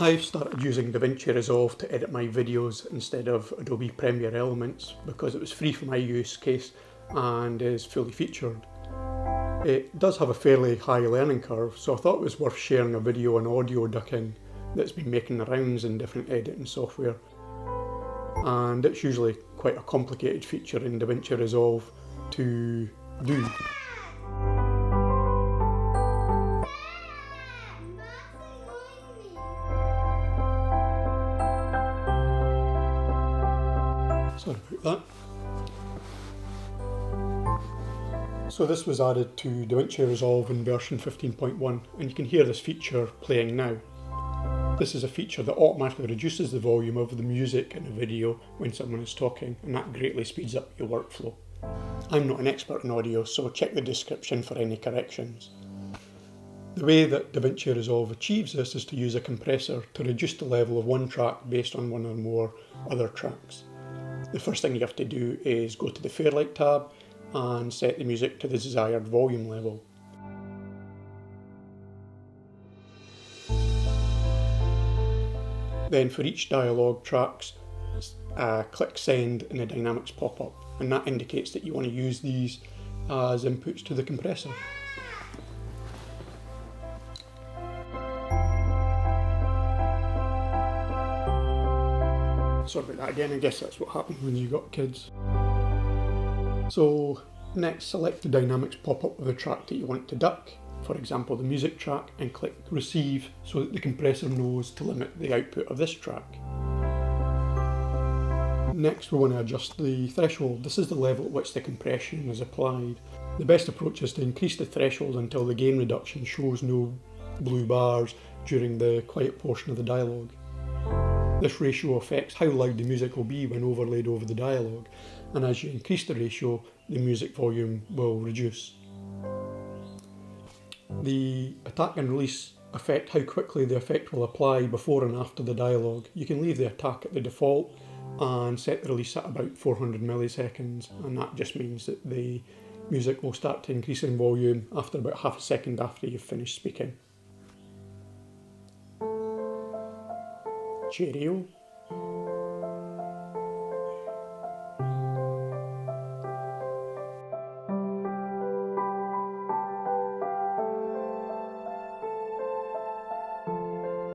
I've started using Davinci Resolve to edit my videos instead of Adobe Premiere Elements because it was free for my use case and is fully featured. It does have a fairly high learning curve, so I thought it was worth sharing a video on audio ducking that's been making the rounds in different editing software. And it's usually quite a complicated feature in Davinci Resolve to do. Sorry about that. So this was added to Davinci Resolve in version 15.1, and you can hear this feature playing now. This is a feature that automatically reduces the volume of the music in a video when someone is talking, and that greatly speeds up your workflow. I'm not an expert in audio, so check the description for any corrections. The way that Davinci Resolve achieves this is to use a compressor to reduce the level of one track based on one or more other tracks. The first thing you have to do is go to the Fairlight tab and set the music to the desired volume level. Then for each dialogue tracks, click Send in the Dynamics pop-up, and that indicates that you want to use these as inputs to the compressor. Sorry about that again, I guess that's what happens when you've got kids. So next, select the Dynamics pop-up of the track that you want to duck, for example the music track, and click Receive so that the compressor knows to limit the output of this track. Next we want to adjust the threshold. This is the level at which the compression is applied. The best approach is to increase the threshold until the gain reduction shows no blue bars during the quiet portion of the dialogue. This ratio affects how loud the music will be when overlaid over the dialogue, and as you increase the ratio, the music volume will reduce. The attack and release affect how quickly the effect will apply before and after the dialogue. You can leave the attack at the default and set the release at about 400 milliseconds, and that just means that the music will start to increase in volume after about half a second after you've finished speaking. Cheerio.